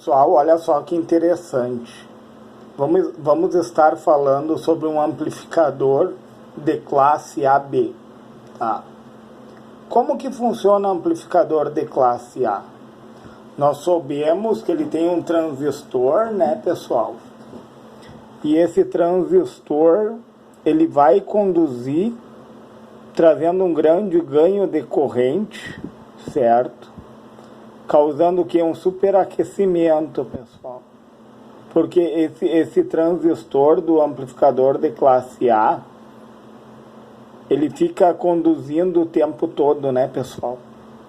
Pessoal, olha só que interessante. Vamos estar falando sobre um amplificador de classe AB. Tá? Como que funciona o amplificador de classe A? Nós sabemos que ele tem um transistor, né, pessoal? E esse transistor, ele vai conduzir, trazendo um grande ganho de corrente, certo? Causando o que? Um superaquecimento, pessoal. Porque esse transistor do amplificador de classe A, ele fica conduzindo o tempo todo, né, pessoal?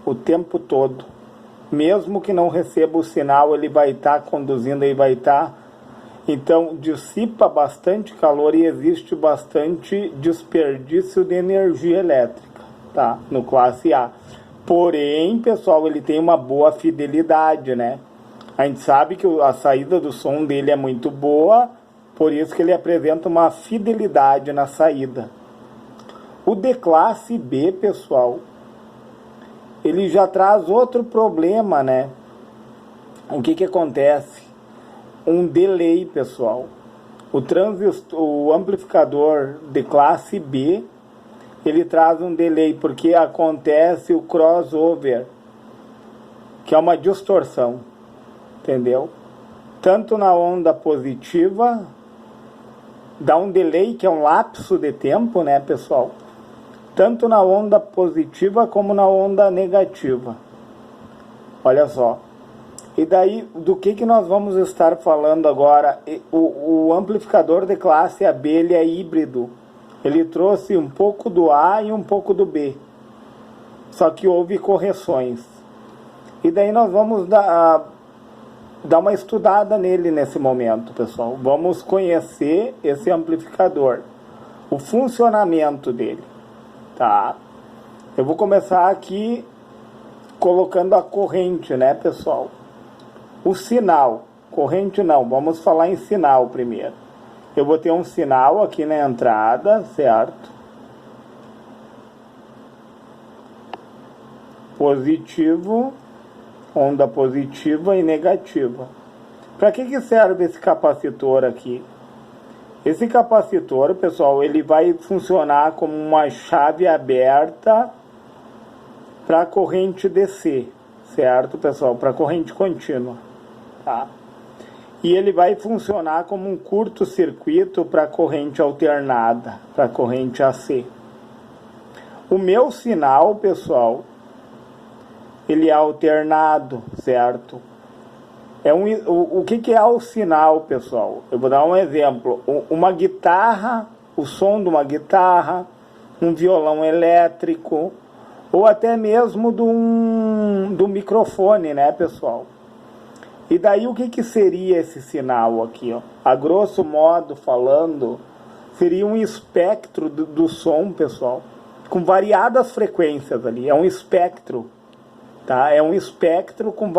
O tempo todo. Mesmo que não receba o sinal, ele vai estar conduzindo, ele vai estar... Então, dissipa bastante calor e existe bastante desperdício de energia elétrica, tá? No classe A. Porém, pessoal, ele tem uma boa fidelidade, né? A gente sabe que a saída do som dele é muito boa, por isso que ele apresenta uma fidelidade na saída. O de classe B, pessoal, ele já traz outro problema, né? O que acontece? Um delay, pessoal. O amplificador de classe B, ele traz um delay, porque acontece o crossover, que é uma distorção, entendeu? Tanto na onda positiva, dá um delay, que é um lapso de tempo, né, pessoal? Tanto na onda positiva como na onda negativa. Olha só. E daí, do que nós vamos estar falando agora? O amplificador de classe AB, ele é híbrido. Ele trouxe um pouco do A e um pouco do B. Só que houve correções. E daí nós vamos dar uma estudada nele nesse momento, pessoal. Vamos conhecer esse amplificador. O funcionamento dele. Tá? Eu vou começar aqui colocando a corrente, né, pessoal? O sinal. Corrente não, vamos falar em sinal primeiro. Eu vou ter um sinal aqui na entrada, certo? Positivo, onda positiva e negativa. Para que serve esse capacitor aqui? Esse capacitor, pessoal, ele vai funcionar como uma chave aberta para a corrente DC, certo, pessoal? Para a corrente contínua, tá? E ele vai funcionar como um curto-circuito para a corrente alternada, para a corrente AC. O meu sinal, pessoal, ele é alternado, certo? O que é o sinal, pessoal? Eu vou dar um exemplo. Uma guitarra, o som de uma guitarra, um violão elétrico, ou até mesmo do microfone, né, pessoal? E daí o que seria esse sinal aqui, ó? A grosso modo falando, seria um espectro do som, pessoal, com variadas frequências ali. É um espectro, tá? É um espectro com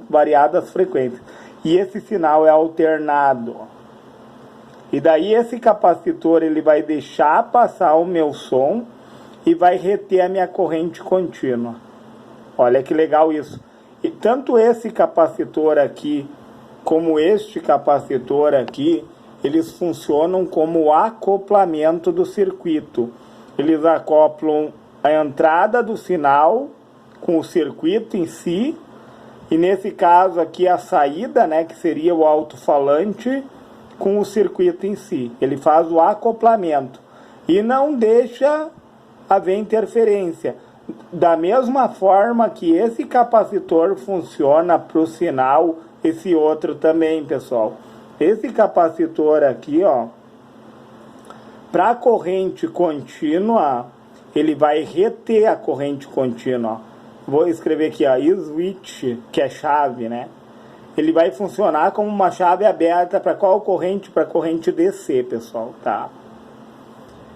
variadas frequências. E esse sinal é alternado. E daí esse capacitor, ele vai deixar passar o meu som e vai reter a minha corrente contínua. Olha que legal isso. E tanto esse capacitor aqui, como este capacitor aqui, eles funcionam como acoplamento do circuito. Eles acoplam a entrada do sinal com o circuito em si, e nesse caso aqui a saída, né, que seria o alto-falante, com o circuito em si. Ele faz o acoplamento e não deixa haver interferência. Da mesma forma que esse capacitor funciona para o sinal, esse outro também, pessoal. Esse capacitor aqui, ó, para a corrente contínua, ele vai reter a corrente contínua. Vou escrever aqui, ó, switch, que é chave, né? Ele vai funcionar como uma chave aberta para qual corrente? Para a corrente DC, pessoal, tá?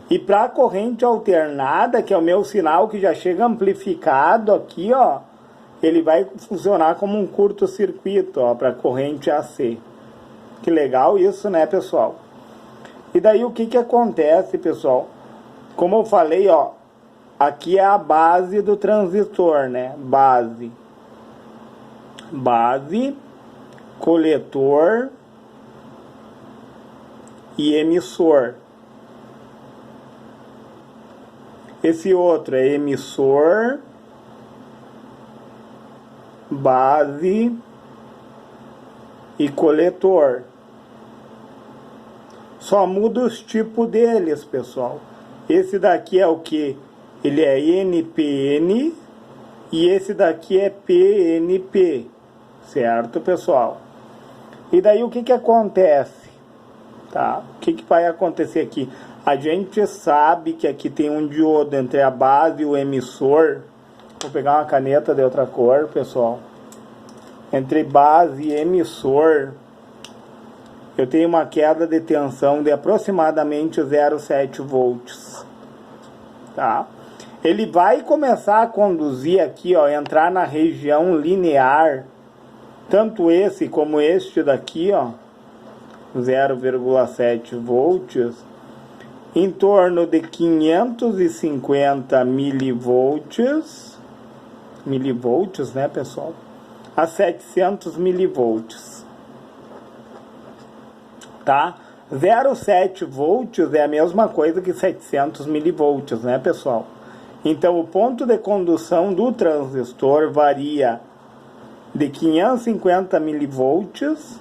E para a corrente alternada, que é o meu sinal que já chega amplificado aqui, ó, ele vai funcionar como um curto-circuito, ó, para a corrente AC. Que legal isso, né, pessoal? E daí o que acontece, pessoal? Como eu falei, ó, aqui é a base do transistor, né? Base. coletor e emissor. Esse outro é emissor, base e coletor. Só muda os tipos deles, pessoal. Esse daqui é o que? Ele é NPN e esse daqui é PNP, certo, pessoal? E daí o que acontece? Tá? O que vai acontecer aqui? A gente sabe que aqui tem um diodo entre a base e o emissor. Vou pegar uma caneta de outra cor, pessoal. Entre base e emissor, eu tenho uma queda de tensão de aproximadamente 0,7 volts. Tá? Ele vai começar a conduzir aqui, ó, entrar na região linear, tanto esse como este daqui, ó, 0,7 volts, em torno de 550 milivolts, né, pessoal? A 700 milivolts, tá? 0,7 volts é a mesma coisa que 700 milivolts, né, pessoal? Então, o ponto de condução do transistor varia de 550 milivolts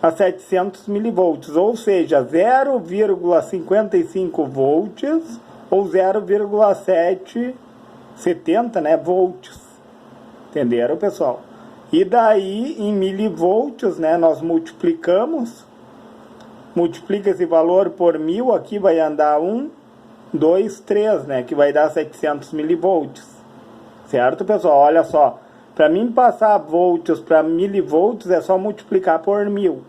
a 700 milivolts, ou seja, 0,55 volts ou 0,770, né, volts. Entenderam, pessoal? E daí, em milivolts, né, nós multiplicamos. Multiplica esse valor por 1000, aqui vai andar 1, 2, 3, né, que vai dar 700 milivolts. Certo, pessoal? Olha só. Para mim passar volts para milivolts é só multiplicar por 1000.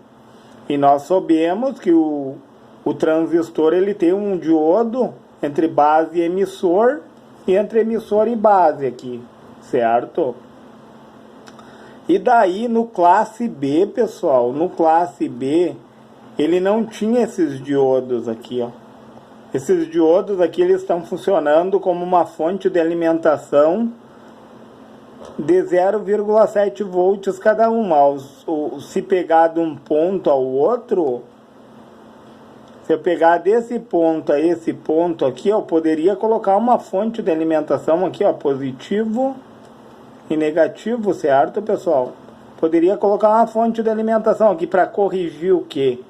E nós sabemos que o transistor ele tem um diodo entre base e emissor e entre emissor e base aqui, certo? E daí no classe B, pessoal, no classe B, ele não tinha esses diodos aqui, ó. Esses diodos aqui eles estão funcionando como uma fonte de alimentação de 0,7 volts cada uma. Se pegar de um ponto ao outro, se eu pegar desse ponto a esse ponto aqui, eu poderia colocar uma fonte de alimentação aqui, ó, positivo e negativo, certo, pessoal? Poderia colocar uma fonte de alimentação aqui para corrigir o quê?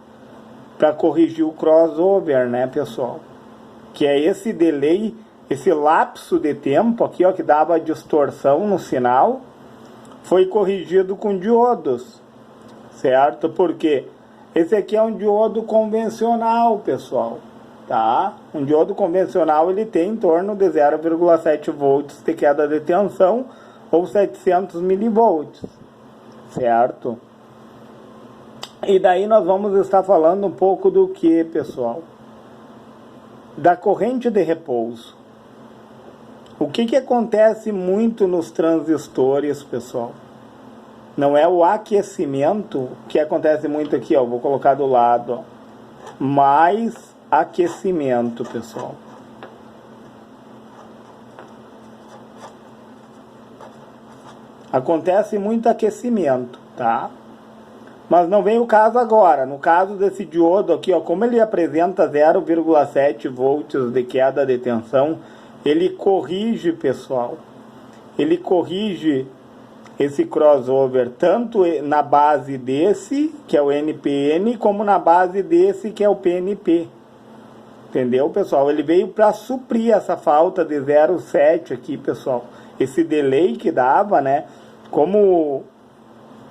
Para corrigir o crossover, né, pessoal? Que é esse delay, esse lapso de tempo aqui, ó, que dava distorção no sinal, foi corrigido com diodos, certo? Porque esse aqui é um diodo convencional, pessoal, tá? Um diodo convencional, ele tem em torno de 0,7 volts de queda de tensão ou 700 milivolts, certo? E daí nós vamos estar falando um pouco do que, pessoal? Da corrente de repouso. O que acontece muito nos transistores, pessoal? Não é o aquecimento, que acontece muito aqui, ó, vou colocar do lado, ó, mais aquecimento, pessoal. Acontece muito aquecimento, tá? Mas não vem o caso agora. No caso desse diodo aqui, ó, como ele apresenta 0,7 volts de queda de tensão, ele corrige, pessoal. Ele corrige esse crossover tanto na base desse, que é o NPN, como na base desse, que é o PNP. Entendeu, pessoal? Ele veio para suprir essa falta de 0,7 aqui, pessoal. Esse delay que dava, né? Como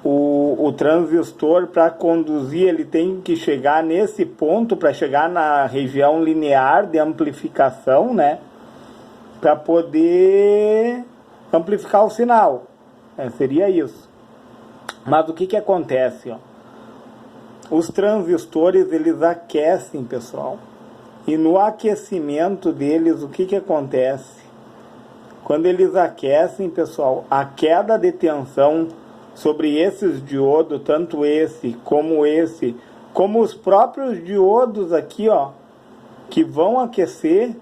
o transistor, para conduzir, ele tem que chegar nesse ponto, para chegar na região linear de amplificação, né? Para poder amplificar o sinal. Seria isso. Mas o que acontece, ó? Os transistores, eles aquecem, pessoal. E no aquecimento deles, o que acontece? Quando eles aquecem, pessoal, a queda de tensão sobre esses diodos, tanto esse, como os próprios diodos aqui, ó, que vão aquecer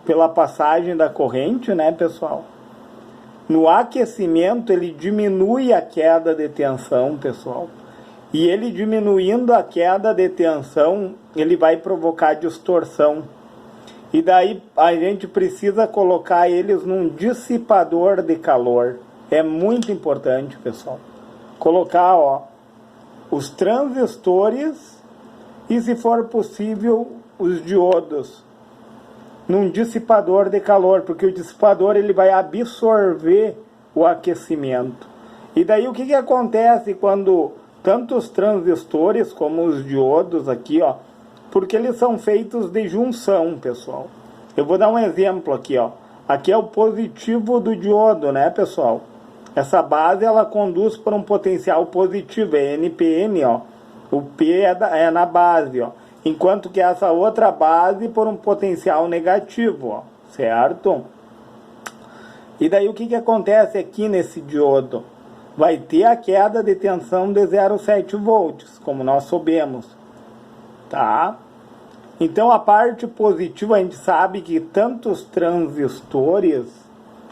pela passagem da corrente, né, pessoal? No aquecimento, ele diminui a queda de tensão, pessoal. E ele diminuindo a queda de tensão, ele vai provocar distorção. E daí a gente precisa colocar eles num dissipador de calor. É muito importante, pessoal. Colocar, ó, os transistores e, se for possível, os diodos num dissipador de calor, porque o dissipador ele vai absorver o aquecimento. E daí o que acontece quando tanto os transistores como os diodos aqui, ó, porque eles são feitos de junção, pessoal. Eu vou dar um exemplo aqui, ó. Aqui é o positivo do diodo, né, pessoal? Essa base ela conduz para um potencial positivo, é NPN, ó. O P é na base, ó. Enquanto que essa outra base por um potencial negativo, ó, certo? E daí o que acontece aqui nesse diodo? Vai ter a queda de tensão de 0,7 volts, como nós soubemos, tá? Então a parte positiva, a gente sabe que tanto os transistores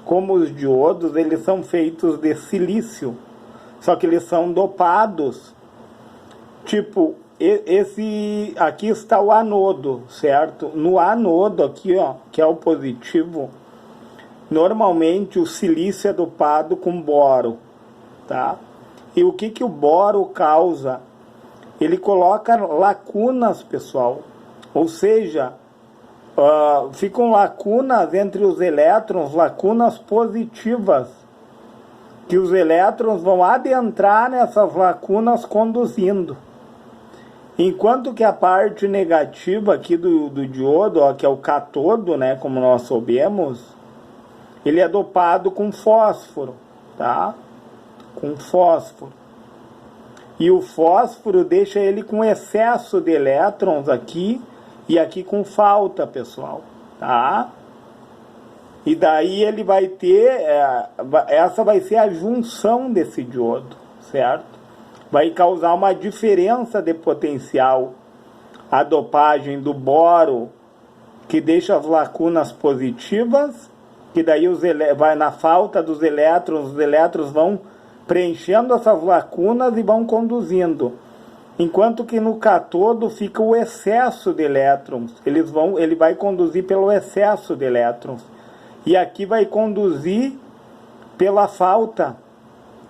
como os diodos, eles são feitos de silício, só que eles são dopados. Tipo, esse aqui está o anodo, certo? No anodo aqui, ó, que é o positivo, normalmente o silício é dopado com boro, tá? E o que o boro causa? Ele coloca lacunas, pessoal. Ou seja, ficam lacunas entre os elétrons, lacunas positivas, que os elétrons vão adentrar nessas lacunas conduzindo. Enquanto que a parte negativa aqui do diodo, ó, que é o catodo, né, como nós soubemos, ele é dopado com fósforo, tá? Com fósforo. E o fósforo deixa ele com excesso de elétrons aqui e aqui com falta, pessoal, tá? E daí ele vai ter, essa vai ser a junção desse diodo, certo? Vai causar uma diferença de potencial. A dopagem do boro, que deixa as lacunas positivas, que daí vai na falta dos elétrons, os elétrons vão preenchendo essas lacunas e vão conduzindo. Enquanto que no catodo fica o excesso de elétrons. Ele vai conduzir pelo excesso de elétrons. E aqui vai conduzir pela falta.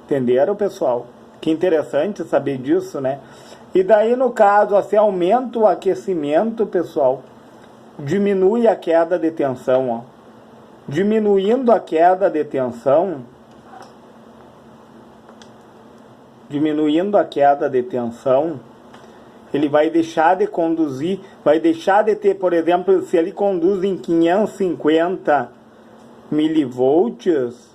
Entenderam, pessoal? Que interessante saber disso, né? E daí, no caso, assim, aumenta o aquecimento, pessoal, diminui a queda de tensão, ó. Diminuindo a queda de tensão, ele vai deixar de conduzir, vai deixar de ter, por exemplo, se ele conduz em 550 milivolts,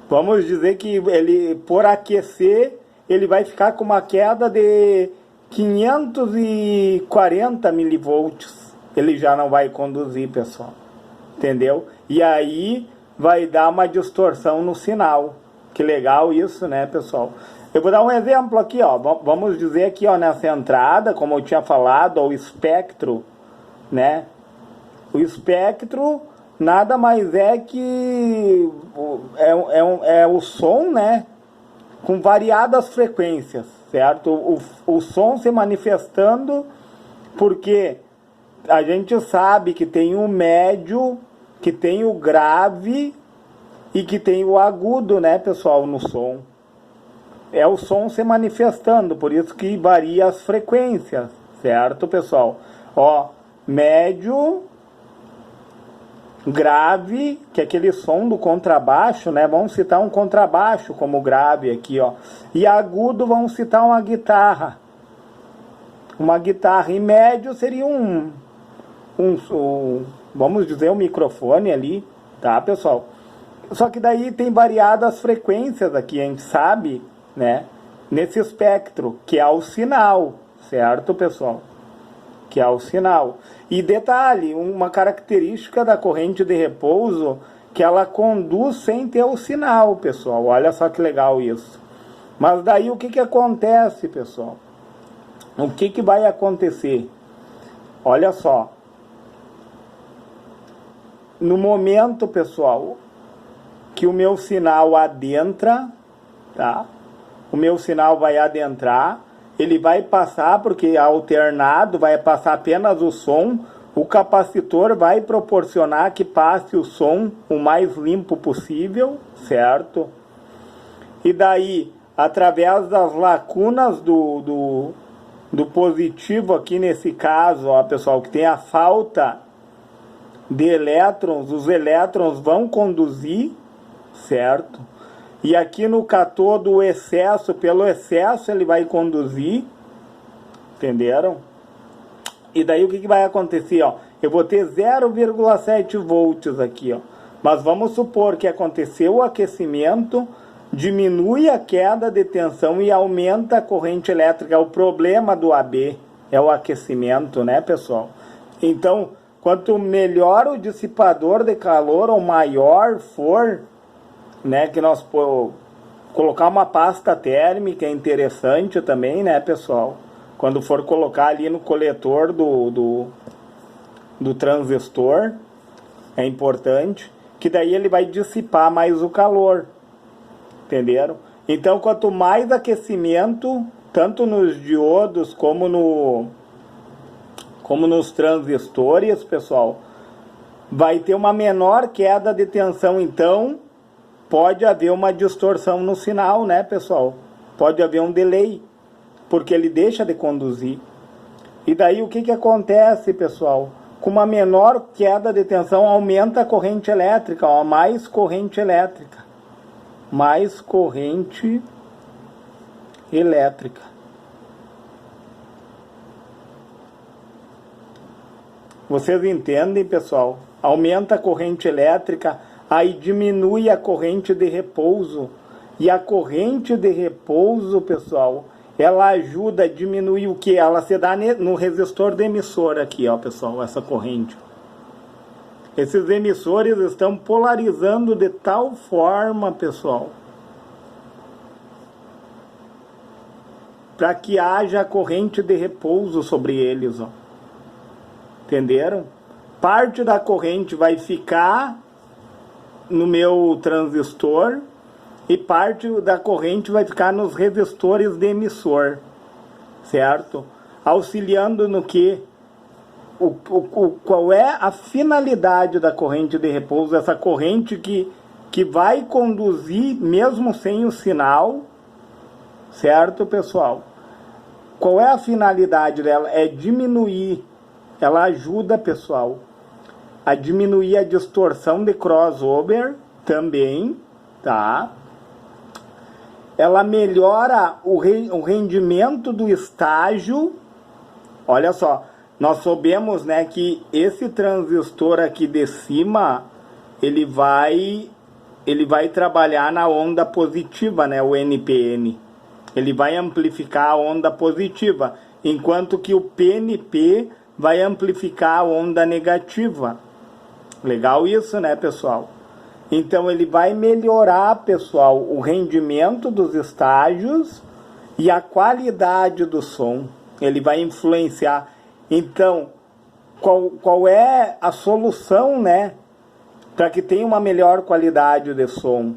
vamos dizer que ele, por aquecer, ele vai ficar com uma queda de 540 milivolts. Ele já não vai conduzir, pessoal. Entendeu? E aí vai dar uma distorção no sinal. Que legal isso, né, pessoal? Eu vou dar um exemplo aqui, ó. Vamos dizer aqui, ó, nessa entrada, como eu tinha falado, ó, o espectro, né? O espectro nada mais é que é o som, né? Com variadas frequências, certo? O som se manifestando porque a gente sabe que tem o médio, que tem o grave e que tem o agudo, né, pessoal, no som. É o som se manifestando, por isso que varia as frequências, certo, pessoal? Ó, médio, grave, que é aquele som do contrabaixo, né? Vamos citar um contrabaixo como grave aqui, ó. E agudo, vamos citar uma guitarra. Uma guitarra. E médio seria vamos dizer, um microfone ali, tá, pessoal? Só que daí tem variadas frequências aqui, a gente sabe, né? Nesse espectro, que é o sinal, certo, pessoal? Que é o sinal. E detalhe, uma característica da corrente de repouso, que ela conduz sem ter o sinal, pessoal. Olha só que legal isso. Mas daí o que acontece, pessoal? O que vai acontecer? Olha só. No momento, pessoal, que o meu sinal adentra, tá? O meu sinal vai adentrar, ele vai passar, porque alternado, vai passar apenas o som, o capacitor vai proporcionar que passe o som o mais limpo possível, certo? E daí, através das lacunas do positivo aqui nesse caso, ó, pessoal, que tem a falta de elétrons, os elétrons vão conduzir, certo? E aqui no cátodo o excesso, pelo excesso ele vai conduzir, entenderam? E daí o que vai acontecer, ó? Eu vou ter 0,7 volts aqui, ó. Mas vamos supor que aconteceu o aquecimento, diminui a queda de tensão e aumenta a corrente elétrica. O problema do AB é o aquecimento, né, pessoal? Então, quanto melhor o dissipador de calor ou maior for, né, que nós colocar uma pasta térmica é interessante também, né, pessoal? Quando for colocar ali no coletor do transistor, é importante, que daí ele vai dissipar mais o calor, entenderam? Então, quanto mais aquecimento, tanto nos diodos como nos transistores, pessoal, vai ter uma menor queda de tensão, então pode haver uma distorção no sinal, né, pessoal? Pode haver um delay, porque ele deixa de conduzir. E daí o que acontece, pessoal? Com uma menor queda de tensão, aumenta a corrente elétrica, ó, mais corrente elétrica. Mais corrente elétrica. Vocês entendem, pessoal? Aumenta a corrente elétrica, aí diminui a corrente de repouso. E a corrente de repouso, pessoal, ela ajuda a diminuir o que? Ela se dá no resistor de emissor aqui, ó, pessoal, essa corrente. Esses emissores estão polarizando de tal forma, pessoal, para que haja corrente de repouso sobre eles, ó. Entenderam? Parte da corrente vai ficar no meu transistor e parte da corrente vai ficar nos resistores de emissor, certo? Auxiliando no que? Qual é a finalidade da corrente de repouso? Essa corrente que vai conduzir mesmo sem o sinal, certo, pessoal? Qual é a finalidade dela? É diminuir, ela ajuda, pessoal, a diminuir a distorção de crossover também, tá? Ela melhora o rendimento do estágio. Olha só, nós sabemos, né, que esse transistor aqui de cima, ele vai trabalhar na onda positiva, né, o NPN. Ele vai amplificar a onda positiva, enquanto que o PNP vai amplificar a onda negativa. Legal isso, né, pessoal? Então ele vai melhorar, pessoal, o rendimento dos estágios e a qualidade do som. Ele vai influenciar. Então, qual é a solução, né, para que tenha uma melhor qualidade de som?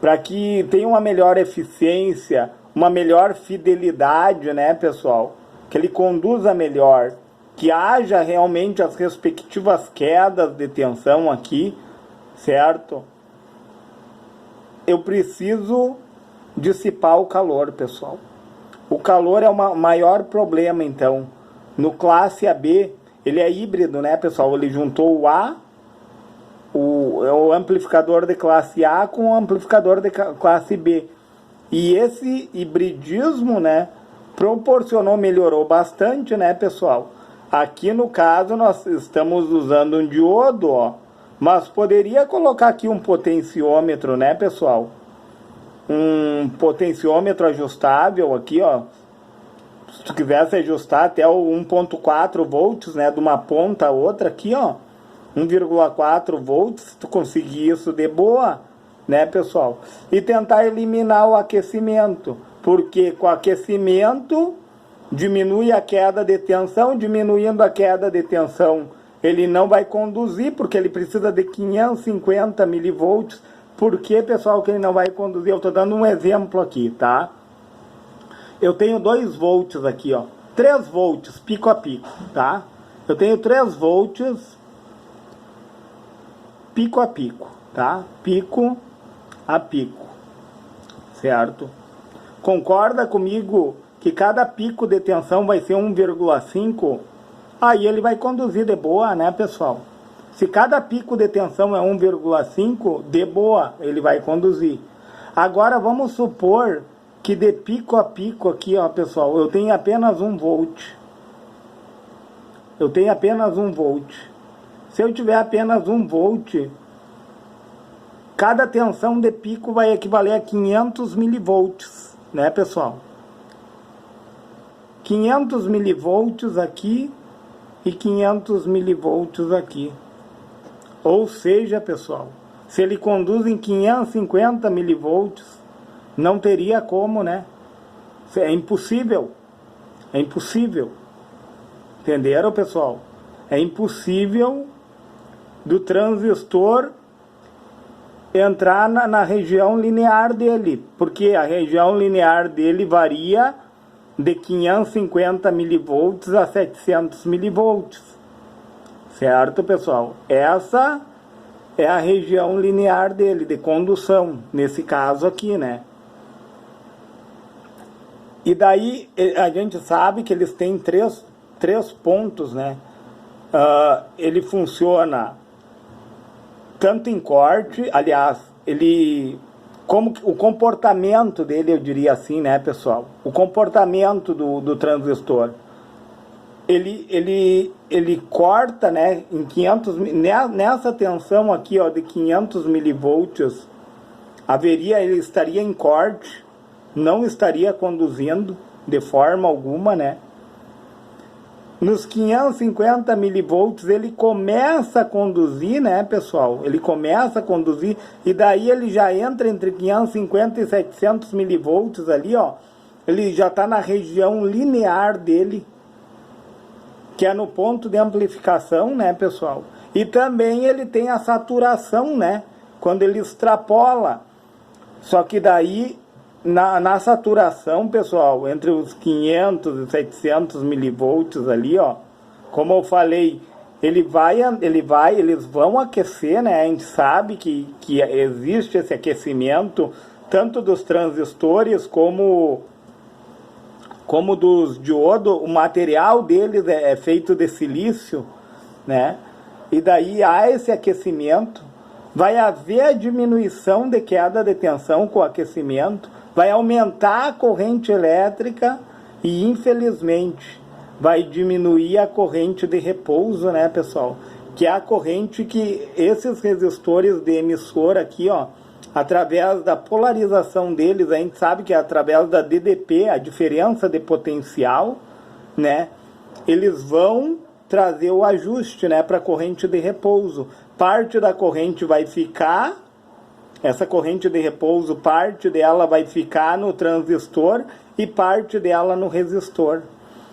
Para que tenha uma melhor eficiência, uma melhor fidelidade, né, pessoal? Que ele conduza melhor, que haja realmente as respectivas quedas de tensão aqui, certo? Eu preciso dissipar o calor, pessoal. O calor é o maior problema, então. No classe AB, ele é híbrido, né, pessoal? Ele juntou o amplificador de classe A com o amplificador de classe B. E esse hibridismo, né, melhorou bastante, né, pessoal? Aqui no caso nós estamos usando um diodo, ó, mas poderia colocar aqui um potenciômetro, né, pessoal? Um potenciômetro ajustável aqui, ó. Se tu quisesse ajustar até o 1.4 volts, né, de uma ponta a outra aqui, ó, 1,4 volts, se tu conseguir isso de boa, né, pessoal? E tentar eliminar o aquecimento, porque com o aquecimento diminui a queda de tensão, diminuindo a queda de tensão, ele não vai conduzir, porque ele precisa de 550 milivolts Por que, pessoal, que ele não vai conduzir? Eu estou dando um exemplo aqui, tá? Eu tenho 2 volts aqui, ó. 3 volts, pico a pico, tá? Eu tenho 3 volts, pico a pico, tá? Pico a pico, certo? Concorda comigo que cada pico de tensão vai ser 1,5? Aí ele vai conduzir de boa, né, pessoal? Se cada pico de tensão é 1,5, de boa, ele vai conduzir. Agora vamos supor que de pico a pico aqui, ó, pessoal, eu tenho apenas 1 volt. Eu tenho apenas 1 volt. Se eu tiver apenas 1 volt, cada tensão de pico vai equivaler a 500 milivolts, né, pessoal? 500 milivolts aqui e 500 milivolts aqui. Ou seja, pessoal, se ele conduz em 550 milivolts, não teria como, né? É impossível. É impossível. Entenderam, pessoal? É impossível do transistor entrar na região linear dele, porque a região linear dele varia de 550 milivolts a 700 milivolts. Certo, pessoal? Essa é a região linear dele, de condução, nesse caso aqui, né? E daí a gente sabe que eles têm três pontos, né? Ele funciona tanto em corte, aliás, como o comportamento dele, eu diria assim, né, pessoal? O comportamento do transistor. Ele corta, né, em 500, nessa tensão aqui, ó, de 500 milivolts, ele estaria em corte, não estaria conduzindo de forma alguma, né? Nos 550 milivolts ele começa a conduzir, né, pessoal? Ele começa a conduzir e daí ele já entra entre 550 e 700 milivolts ali, ó. Ele já está na região linear dele, que é no ponto de amplificação, né, pessoal? E também ele tem a saturação, né? Quando ele extrapola. Só que daí, na saturação, pessoal, entre os 500 e 700 milivolts ali, ó, como eu falei, eles vão aquecer, né? A gente sabe que existe esse aquecimento, tanto dos transistores como dos diodos. O material deles é feito de silício, né? E daí há esse aquecimento, vai haver a diminuição de queda de tensão com o aquecimento, vai aumentar a corrente elétrica e, infelizmente, vai diminuir a corrente de repouso, né, pessoal? Que é a corrente que esses resistores de emissor aqui, ó, através da polarização deles, a gente sabe que é através da DDP, a diferença de potencial, né, eles vão trazer o ajuste, né, para a corrente de repouso. Parte da corrente vai ficar, essa corrente de repouso, parte dela vai ficar no transistor e parte dela no resistor.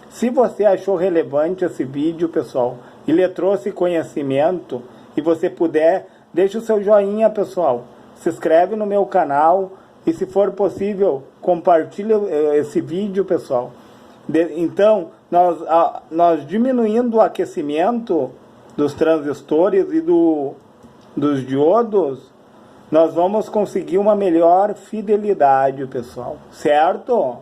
Se você achou relevante esse vídeo, pessoal, e lhe trouxe conhecimento, e você puder, deixe o seu joinha, pessoal. Se inscreve no meu canal e, se for possível, compartilhe esse vídeo, pessoal. Então, nós diminuindo o aquecimento dos transistores e dos diodos, nós vamos conseguir uma melhor fidelidade, pessoal. Certo?